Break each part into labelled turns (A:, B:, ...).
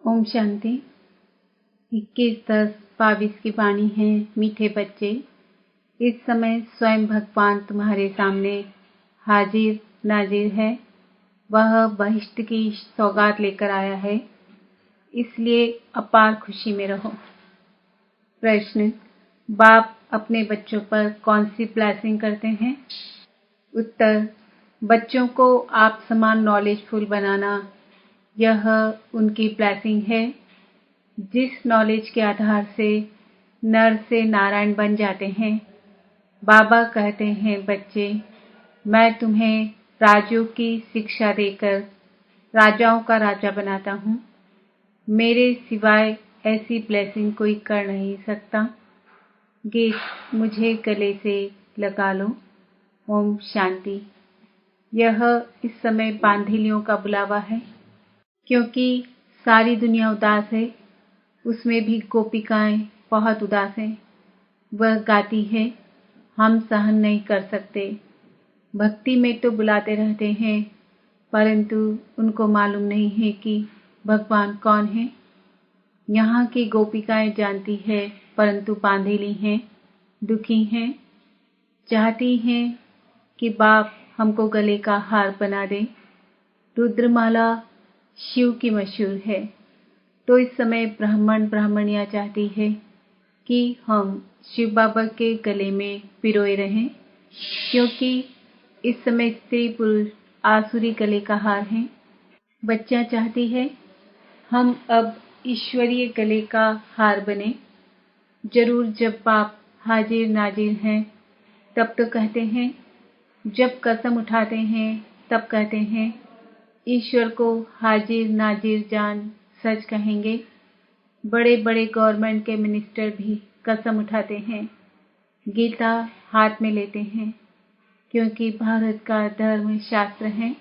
A: ओम शांति। 21/10/22 की वाणी है। मीठे बच्चे, इस समय स्वयं भगवान तुम्हारे सामने हाजिर नाजिर है। वह बहिष्ट की सौगात लेकर आया है, इसलिए अपार खुशी में रहो। प्रश्न: बाप अपने बच्चों पर कौन सी ब्लेसिंग करते हैं? उत्तर: बच्चों को आप समान नॉलेजफुल बनाना, यह उनकी ब्लेसिंग है। जिस नॉलेज के आधार से नर से नारायण बन जाते हैं। बाबा कहते हैं, बच्चे, मैं तुम्हें राजयोग की शिक्षा देकर राजाओं का राजा बनाता हूँ। मेरे सिवाय ऐसी ब्लेसिंग कोई कर नहीं सकता। गीत मुझे गले से लगा लो। ओम शांति। यह इस समय बांधिलियों का बुलावा है, क्योंकि सारी दुनिया उदास है। उसमें भी गोपिकाएं बहुत उदास हैं। वह गाती है, हम सहन नहीं कर सकते। भक्ति में तो बुलाते रहते हैं, परंतु उनको मालूम नहीं है कि भगवान कौन है। यहाँ की गोपिकाएं जानती है, परंतु बांधेली हैं, दुखी हैं, चाहती हैं कि बाप हमको गले का हार बना दे। रुद्रमाला शिव की मशहूर है, तो इस समय ब्राह्मण ब्राह्मणियां चाहती है कि हम शिव बाबा के गले में पिरोए रहें, क्योंकि इस समय स्त्री पुरुष आसुरी गले का हार हैं। बच्चियां चाहती है हम अब ईश्वरीय गले का हार बने। जरूर जब बाप हाजिर नाजिर हैं तब तो कहते हैं, जब कसम उठाते हैं तब कहते हैं, ईश्वर को हाजिर नाजिर जान सच कहेंगे। बड़े बड़े गवर्नमेंट के मिनिस्टर भी कसम उठाते हैं, गीता हाथ में लेते हैं, क्योंकि भारत का धर्म शास्त्र है,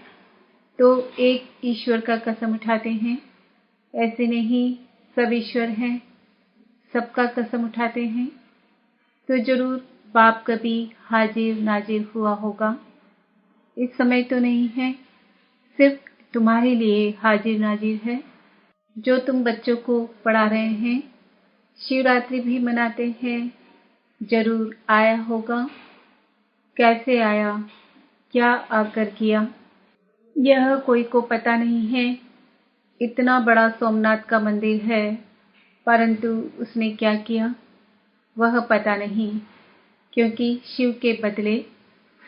A: तो एक ईश्वर का कसम उठाते हैं। ऐसे नहीं सब ईश्वर हैं, सबका कसम उठाते हैं। तो जरूर बाप कभी हाजिर नाजिर हुआ होगा। इस समय तो नहीं है, सिर्फ तुम्हारे लिए हाजिर नाजिर है। जो तुम बच्चों को पढ़ा रहे हैं, शिवरात्रि भी मनाते हैं, जरूर आया होगा। कैसे आया, क्या आकर किया, यह कोई को पता नहीं है। इतना बड़ा सोमनाथ का मंदिर है, परंतु उसने क्या किया वह पता नहीं, क्योंकि शिव के बदले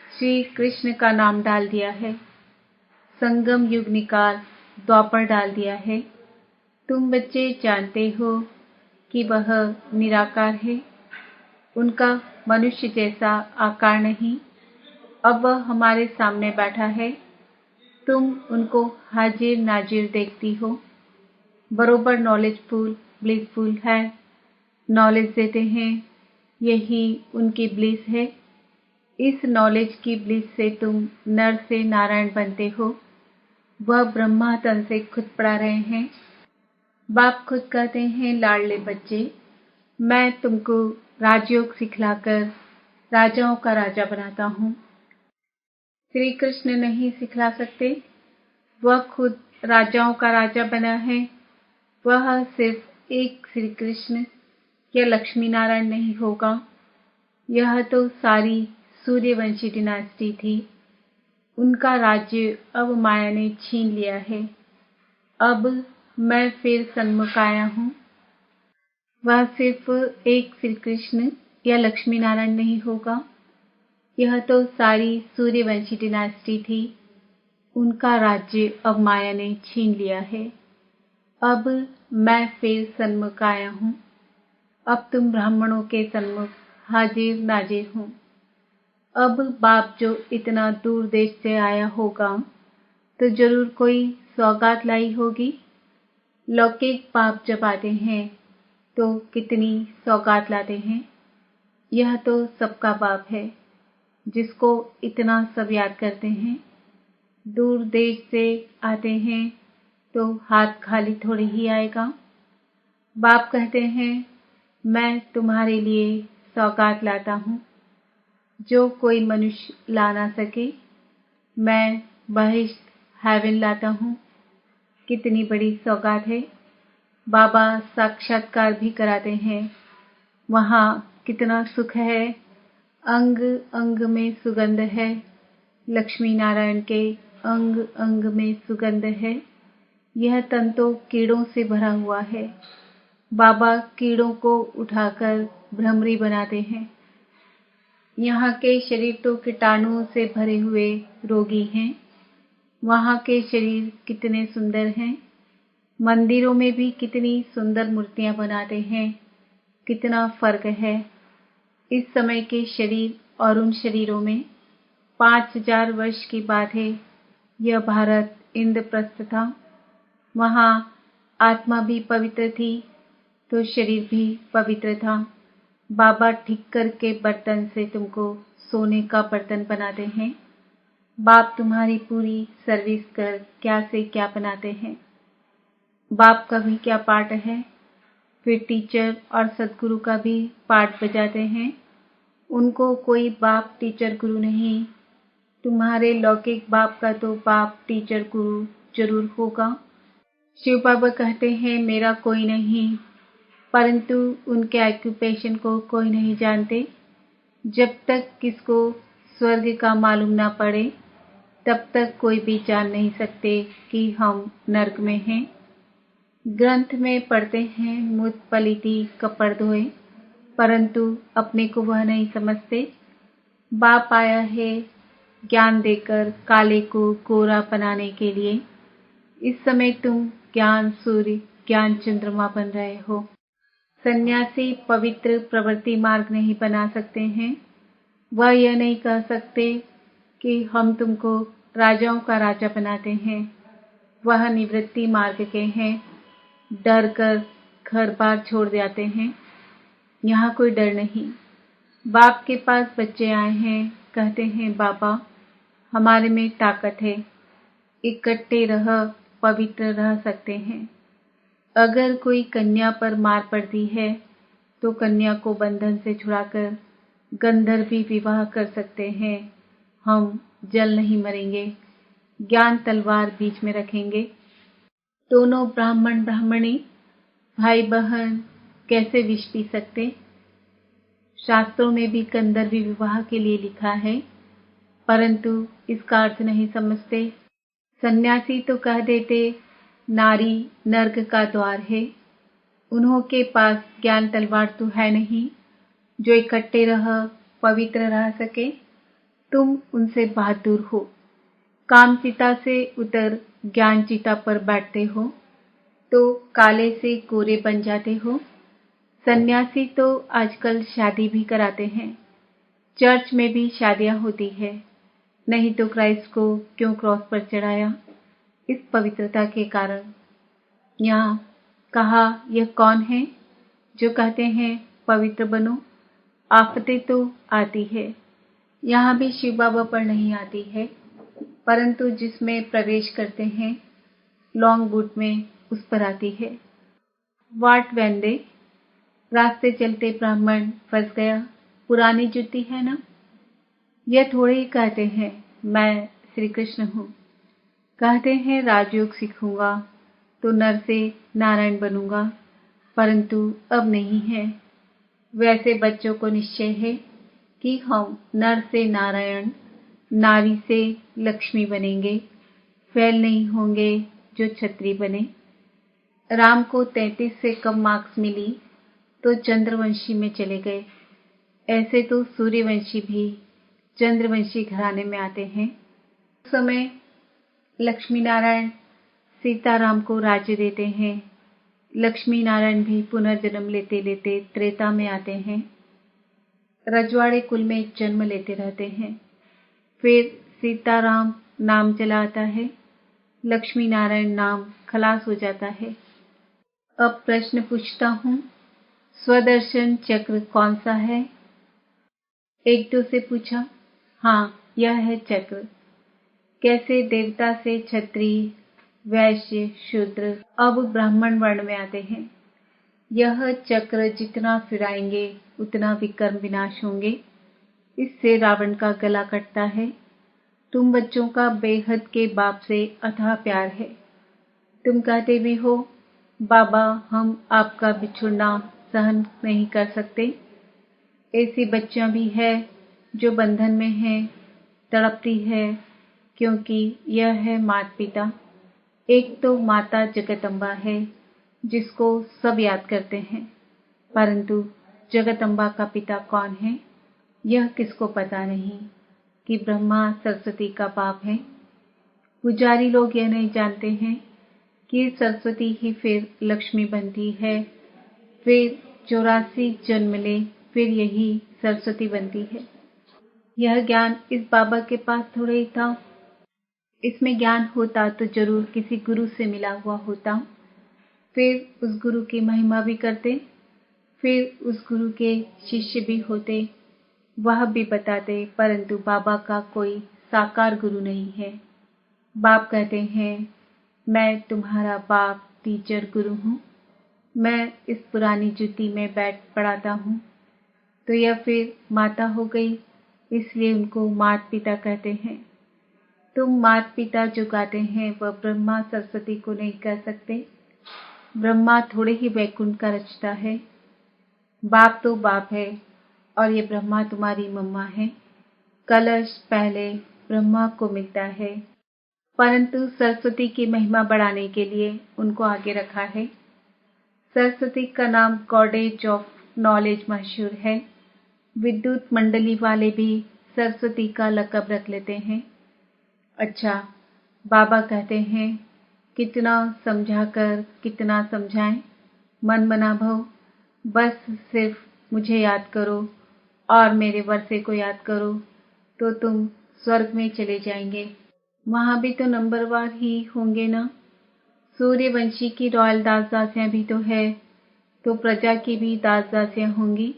A: श्री कृष्ण का नाम डाल दिया है। संगम युग निकाल द्वापर डाल दिया है। तुम बच्चे जानते हो कि वह निराकार है, उनका मनुष्य जैसा आकार नहीं। अब वह हमारे सामने बैठा है, तुम उनको हाजिर नाजिर देखती हो। बरोबर नॉलेजफुल ब्लिसफुल है, नॉलेज देते हैं, यही उनकी ब्लिस है। इस नॉलेज की ब्लिस से तुम नर से नारायण बनते हो। वह ब्रह्मा तन से खुद पढ़ा रहे हैं। बाप खुद कहते हैं, लाडले बच्चे, मैं तुमको राजयोग सिखलाकर राजाओं का राजा बनाता हूँ। श्री कृष्ण नहीं सिखला सकते, वह खुद राजाओं का राजा बना है। वह सिर्फ एक श्री कृष्ण या लक्ष्मी नारायण नहीं होगा। यह तो सारी सूर्यवंशी डिनास्टी थी। उनका राज्य अब माया ने छीन लिया है। अब मैं फिर सन्मुख आया हूँ। वह सिर्फ एक श्री कृष्ण या लक्ष्मी नारायण नहीं होगा। यह तो सारी सूर्यवंशी डिनास्टी थी। उनका राज्य अब माया ने छीन लिया है। अब मैं फिर सन्मुख आया हूँ। अब तुम ब्राह्मणों के सन्मुख हाजिर नाजिर हूँ। अब बाप जो इतना दूर देश से आया होगा, तो जरूर कोई सौगात लाई होगी। लौकिक बाप जब आते हैं तो कितनी सौगात लाते हैं। यह तो सबका बाप है, जिसको इतना सब याद करते हैं। दूर देश से आते हैं तो हाथ खाली थोड़ी ही आएगा। बाप कहते हैं, मैं तुम्हारे लिए सौगात लाता हूँ, जो कोई मनुष्य ला ना सके। मैं बहिष्ट हेवन लाता हूँ। कितनी बड़ी सौगात है। बाबा साक्षात्कार भी कराते हैं। वहाँ कितना सुख है, अंग अंग में सुगंध है। लक्ष्मी नारायण के अंग अंग में सुगंध है। यह तन तो कीड़ों से भरा हुआ है। बाबा कीड़ों को उठाकर भ्रमरी बनाते हैं। यहाँ के शरीर तो कीटाणुओं से भरे हुए रोगी हैं। वहाँ के शरीर कितने सुंदर हैं। मंदिरों में भी कितनी सुंदर मूर्तियां बनाते हैं। कितना फर्क है इस समय के शरीर और उन शरीरों में। 5000 वर्ष की बात है। यह भारत इंद्रप्रस्थ था। वहाँ आत्मा भी पवित्र थी तो शरीर भी पवित्र था। बाबा ठीक करके बर्तन से तुमको सोने का बर्तन बनाते हैं। बाप तुम्हारी पूरी सर्विस कर क्या से क्या बनाते हैं। बाप का भी क्या पार्ट है। फिर टीचर और सदगुरु का भी पार्ट बजाते हैं। उनको कोई बाप टीचर गुरु नहीं। तुम्हारे लौकिक बाप का तो बाप टीचर गुरु जरूर होगा। शिव बाबा कहते हैं मेरा कोई नहीं, परंतु उनके ऑक्यूपेशन को कोई नहीं जानते। जब तक किसको स्वर्ग का मालूम ना पड़े तब तक कोई भी जान नहीं सकते कि हम नर्क में हैं। ग्रंथ में पढ़ते हैं मुझ पलिती कपड़ धोए, परंतु अपने को वह नहीं समझते। बाप आया है ज्ञान देकर काले को गोरा बनाने के लिए। इस समय तुम ज्ञान सूर्य ज्ञान चंद्रमा बन रहे हो। सन्यासी पवित्र प्रवृत्ति मार्ग नहीं बना सकते हैं। वह यह नहीं कह सकते कि हम तुमको राजाओं का राजा बनाते हैं। वह निवृत्ति मार्ग के हैं। डर कर घर बार छोड़ जाते हैं। यहाँ कोई डर नहीं। बाप के पास बच्चे आए हैं, कहते हैं बाबा हमारे में ताकत है, इकट्ठे रह पवित्र रह सकते हैं। अगर कोई कन्या पर मार पड़ती है तो कन्या को बंधन से छुड़ाकर गंधर्वी विवाह कर सकते हैं। हम जल नहीं मरेंगे। ज्ञान तलवार बीच में रखेंगे। दोनों ब्राह्मण ब्राह्मणी भाई बहन कैसे विष पी सकते। शास्त्रों में भी गंधर्वी विवाह के लिए लिखा है, परंतु इसका अर्थ नहीं समझते। सन्यासी तो कह देते नारी नर्क का द्वार है। उन्हों के पास ज्ञान तलवार तो है नहीं जो इकट्ठे रह पवित्र रह सके। तुम उनसे बहादुर हो। काम चिता से उतर ज्ञान चिता पर बैठते हो तो काले से गोरे बन जाते हो। सन्यासी तो आजकल शादी भी कराते हैं। चर्च में भी शादियां होती है। नहीं तो क्राइस्ट को क्यों क्रॉस पर चढ़ाया। इस पवित्रता के कारण। यहाँ कहा यह कौन है जो कहते हैं पवित्र बनो। आफतें तो आती है। यहाँ भी शिव बाबा पर नहीं आती है, परंतु जिसमें प्रवेश करते हैं लॉन्ग बूट में उस पर आती है। वाट वेंदे रास्ते चलते ब्राह्मण फंस गया, पुरानी जुती है ना। यह थोड़े ही कहते हैं मैं श्री कृष्ण हूँ। कहते हैं राजयोग सीखूंगा तो नर से नारायण बनूंगा, परंतु अब नहीं है। वैसे बच्चों को निश्चय है कि हम नर से नारायण नारी से लक्ष्मी बनेंगे। फैल नहीं होंगे जो छत्री बने। राम को 33 से कम मार्क्स मिली तो चंद्रवंशी में चले गए। ऐसे तो सूर्यवंशी भी चंद्रवंशी घराने में आते हैं। उस समय लक्ष्मी नारायण सीताराम को राज्य देते हैं। लक्ष्मी नारायण भी पुनर्जन्म लेते लेते त्रेता में आते हैं। रजवाड़े कुल में जन्म लेते रहते हैं। फिर सीताराम नाम चला आता है। लक्ष्मी नारायण नाम खलास हो जाता है। अब प्रश्न पूछता हूँ, स्वदर्शन चक्र कौन सा है। एक दो से पूछा। हाँ, यह है चक्र। कैसे देवता से क्षत्रिय वैश्य शूद्र अब ब्राह्मण वर्ण में आते हैं। यह चक्र जितना फिराएंगे उतना विकर्म विनाश होंगे। इससे रावण का गला कटता है। तुम बच्चों का बेहद के बाप से अथाह प्यार है। तुम कहते भी हो बाबा हम आपका बिछुड़ना सहन नहीं कर सकते। ऐसी बच्चियां भी है जो बंधन में है, तड़पती है, क्योंकि यह है माता पिता। एक तो माता जगदम्बा है जिसको सब याद करते हैं, परंतु जगदम्बा का पिता कौन है यह किसको पता नहीं कि ब्रह्मा सरस्वती का बाप है। पुजारी लोग यह नहीं जानते हैं कि सरस्वती ही फिर लक्ष्मी बनती है, फिर 84 जन्म ले फिर यही सरस्वती बनती है। यह ज्ञान इस बाबा के पास थोड़े ही था। इसमें ज्ञान होता तो जरूर किसी गुरु से मिला हुआ होता, फिर उस गुरु की महिमा भी करते, फिर उस गुरु के शिष्य भी होते, वह भी बताते, परंतु बाबा का कोई साकार गुरु नहीं है। बाप कहते हैं मैं तुम्हारा बाप टीचर गुरु हूँ, मैं इस पुरानी जूती में बैठ पढ़ाता हूँ। तो यह फिर माता हो गई, इसलिए उनको माता पिता कहते हैं। तुम माता पिता जो गाते हैं वह ब्रह्मा सरस्वती को नहीं कह सकते। ब्रह्मा थोड़े ही वैकुंठ का रचता है। बाप तो बाप है और ये ब्रह्मा तुम्हारी मम्मा है। कलश पहले ब्रह्मा को मिलता है, परंतु सरस्वती की महिमा बढ़ाने के लिए उनको आगे रखा है। सरस्वती का नाम गॉडेज ऑफ नॉलेज मशहूर है। विद्युत मंडली वाले भी सरस्वती का लक़ब रख लेते हैं। अच्छा, बाबा कहते हैं कितना समझाकर कितना समझाएं, मन मना भव, बस सिर्फ मुझे याद करो और मेरे वर्षे को याद करो तो तुम स्वर्ग में चले जाएंगे। वहां भी तो नंबरवार ही होंगे ना। सूर्यवंशी की रॉयल दास दासियां भी तो है, तो प्रजा की भी दास दासियां होंगी।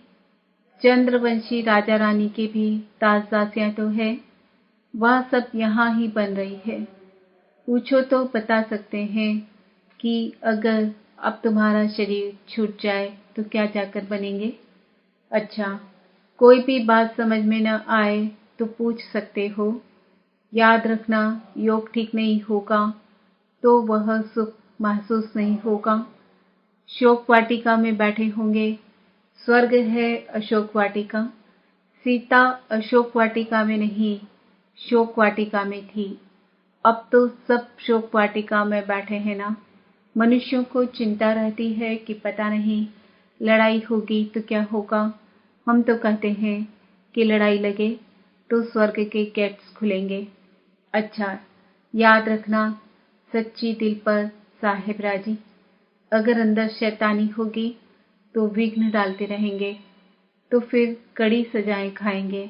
A: चंद्रवंशी राजा रानी की भी दास दासियां तो है, वह सब यहाँ ही बन रही है। पूछो तो बता सकते हैं कि अगर अब तुम्हारा शरीर छूट जाए तो क्या जाकर बनेंगे। अच्छा, कोई भी बात समझ में न आए तो पूछ सकते हो। याद रखना, योग ठीक नहीं होगा तो वह सुख महसूस नहीं होगा। शोक वाटिका में बैठे होंगे, स्वर्ग है अशोक वाटिका। सीता अशोक वाटिका में नहीं, शोक वाटिका में थी। अब तो सब शोक वाटिका में बैठे हैं ना। मनुष्यों को चिंता रहती है कि पता नहीं लड़ाई होगी तो क्या होगा। हम तो कहते हैं कि लड़ाई लगे तो स्वर्ग के गेट्स खुलेंगे। अच्छा, याद रखना, सच्ची दिल पर साहेब राजी। अगर अंदर शैतानी होगी तो विघ्न डालते रहेंगे, तो फिर कड़ी सजाएं खाएंगे।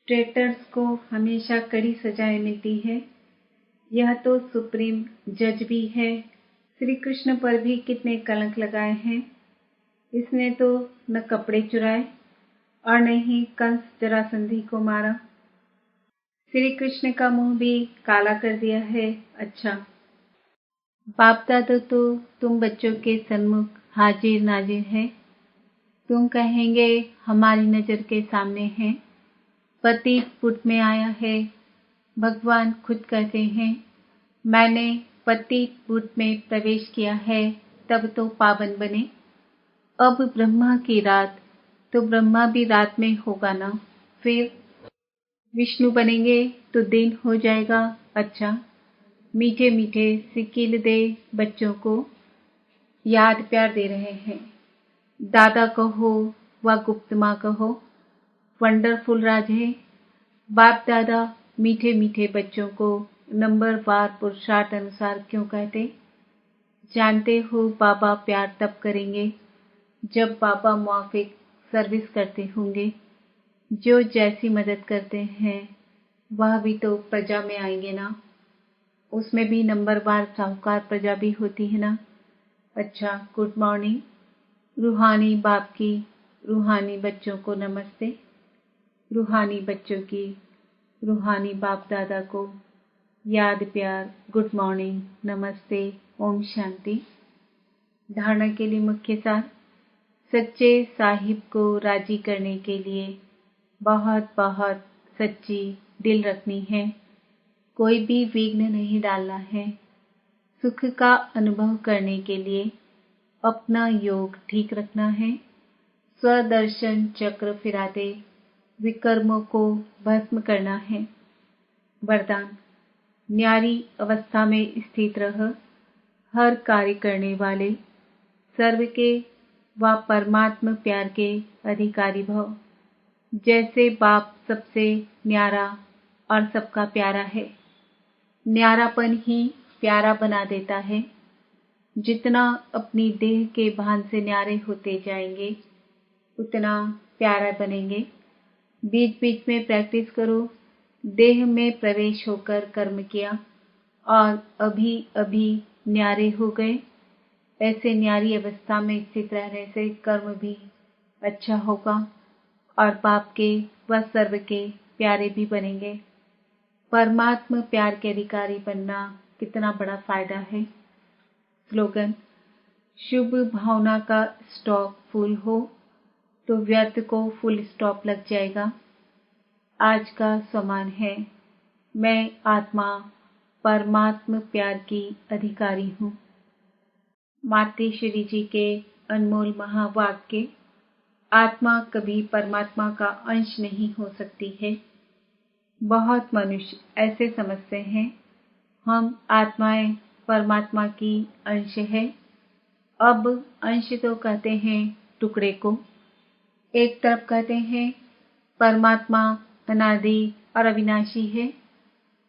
A: ट्रेटर्स को हमेशा कड़ी सजाएं मिलती है। यह तो सुप्रीम जज भी है। श्री कृष्ण पर भी कितने कलंक लगाए हैं। इसने तो न कपड़े चुराए और न ही कंस जरासंधी को मारा। श्री कृष्ण का मुंह भी काला कर दिया है। अच्छा, बाप दादा तो तुम बच्चों के सन्मुख हाजिर नाजिर है। तुम कहेंगे हमारी नजर के सामने है, पतित पुट में आया है। भगवान खुद कहते हैं मैंने पतित पुट में प्रवेश किया है तब तो पावन बने। अब ब्रह्मा की रात तो ब्रह्मा भी रात में होगा ना, फिर विष्णु बनेंगे तो दिन हो जाएगा। अच्छा, मीठे मीठे सिकिल दे बच्चों को याद प्यार दे रहे हैं। दादा कहो व गुप्त माँ कहो, वंडरफुल राज है। बाप दादा मीठे मीठे बच्चों को नंबरवार पुरुषार्थ अनुसार क्यों कहते। जानते हो बाबा प्यार तब करेंगे जब बाबा मुआफिक सर्विस करते होंगे। जो जैसी मदद करते हैं वह भी तो प्रजा में आएंगे ना। उसमें भी नंबरवार साहूकार प्रजा भी होती है ना। अच्छा, गुड मॉर्निंग। रूहानी बाप की रूहानी बच्चों को नमस्ते। रूहानी बच्चों की रूहानी बाप दादा को याद प्यार, गुड मॉर्निंग, नमस्ते, ओम शांति। धारणा के लिए मुख्य सार, सच्चे साहिब को राजी करने के लिए बहुत बहुत सच्ची दिल रखनी है। कोई भी विघ्न नहीं डालना है। सुख का अनुभव करने के लिए अपना योग ठीक रखना है। स्वदर्शन चक्र फिराते विकर्मों को भस्म करना है। वरदान: न्यारी अवस्था में स्थित रह हर कार्य करने वाले सर्व के व परमात्म प्यार के अधिकारी भव। जैसे बाप सबसे न्यारा और सबका प्यारा है, न्यारापन ही प्यारा बना देता है। जितना अपनी देह के भान से न्यारे होते जाएंगे उतना प्यारा बनेंगे। बीच बीच में प्रैक्टिस करो। देह में प्रवेश होकर कर्म किया और अभी अभी न्यारे हो गए। ऐसे न्यारी अवस्था में स्थित रहने से कर्म भी अच्छा होगा और बाप के व सर्व के प्यारे भी बनेंगे। परमात्मा प्यार के अधिकारी बनना कितना बड़ा फायदा है। स्लोगन: शुभ भावना का स्टॉक फुल हो तो व्यर्थ को फुल स्टॉप लग जाएगा। आज का सम्मान है, मैं आत्मा परमात्म प्यार की अधिकारी हूँ। माते श्री जी के अनमोल महावाक्य: आत्मा कभी परमात्मा का अंश नहीं हो सकती है। बहुत मनुष्य ऐसे समझते हैं हम आत्माएं परमात्मा की अंश है। अब अंश तो कहते हैं टुकड़े को। एक तरफ कहते हैं परमात्मा अनादि और अविनाशी है,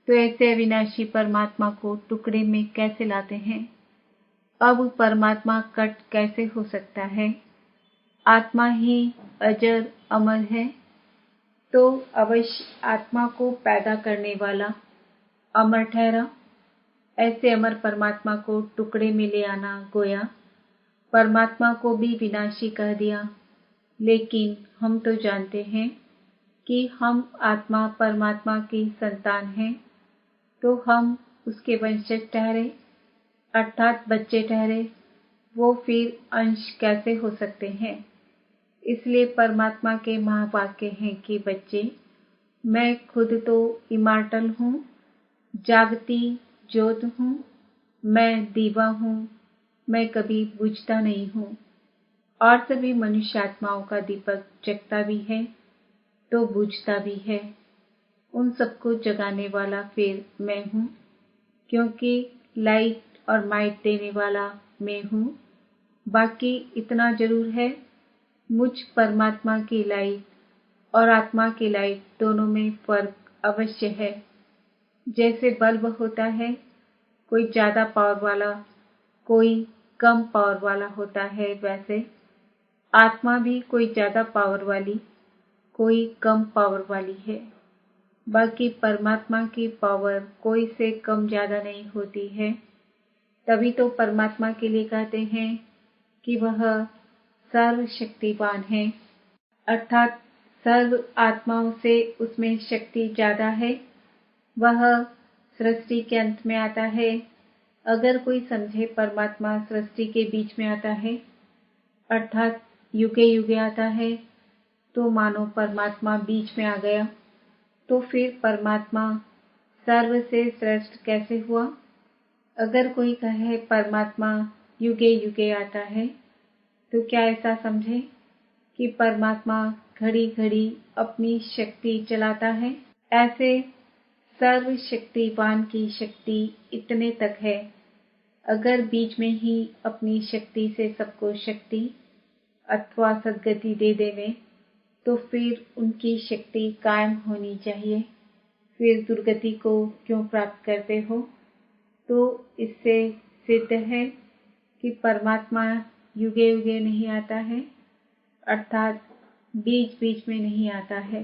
A: तो ऐसे अविनाशी परमात्मा को टुकड़े में कैसे लाते हैं। अब परमात्मा कट कैसे हो सकता है। आत्मा ही अजर अमर है, तो अवश्य आत्मा को पैदा करने वाला अमर ठहरा। ऐसे अमर परमात्मा को टुकड़े में ले आना गोया परमात्मा को भी विनाशी कह दिया। लेकिन हम तो जानते हैं कि हम आत्मा परमात्मा की संतान हैं, तो हम उसके वंशज ठहरे, अर्थात बच्चे ठहरे। वो फिर अंश कैसे हो सकते हैं। इसलिए परमात्मा के महावाक्य हैं कि बच्चे, मैं खुद तो इमॉर्टल हूँ, जागती ज्योत हूँ, मैं दीवा हूँ, मैं कभी बुझता नहीं हूँ। और सभी मनुष्य आत्माओं का दीपक जगता भी है तो बुझता भी है। उन सबको जगाने वाला फिर मैं हूँ, क्योंकि लाइट और माइट देने वाला मैं हूँ। बाकी इतना जरूर है, मुझ परमात्मा की लाइट और आत्मा की लाइट दोनों में फर्क अवश्य है। जैसे बल्ब होता है, कोई ज्यादा पावर वाला, कोई कम पावर वाला होता है, वैसे आत्मा भी कोई ज्यादा पावर वाली, कोई कम पावर वाली है। बाकी परमात्मा की पावर कोई से कम ज्यादा नहीं होती है। तभी तो परमात्मा के लिए कहते हैं कि वह सर्वशक्तिवान है, अर्थात सर्व आत्माओं से उसमें शक्ति ज्यादा है। वह सृष्टि के अंत में आता है। अगर कोई समझे परमात्मा सृष्टि के बीच में आता है, अर्थात युगे युगे आता है, तो मानो परमात्मा बीच में आ गया। तो फिर परमात्मा सर्व से श्रेष्ठ कैसे हुआ। अगर कोई कहे परमात्मा युगे युगे आता है, तो क्या ऐसा समझे कि परमात्मा घड़ी घड़ी अपनी शक्ति चलाता है। ऐसे सर्वशक्तिवान की शक्ति इतने तक है। अगर बीच में ही अपनी शक्ति से सबको शक्ति अथवा सद्गति दे देवे, तो फिर उनकी शक्ति कायम होनी चाहिए। फिर दुर्गति को क्यों प्राप्त करते हो। तो इससे सिद्ध है कि परमात्मा युगे युगे नहीं आता है, अर्थात बीच बीच में नहीं आता है।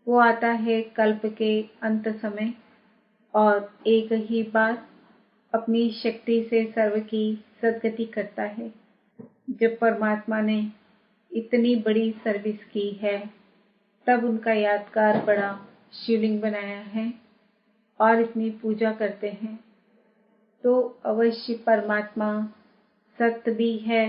A: वो आता है कल्प के अंत समय और एक ही बार अपनी शक्ति से सर्व की सद्गति करता है। जब परमात्मा ने इतनी बड़ी सर्विस की है, तब उनका यादगार बड़ा शिवलिंग बनाया है और इतनी पूजा करते हैं। तो अवश्य परमात्मा सत्य भी है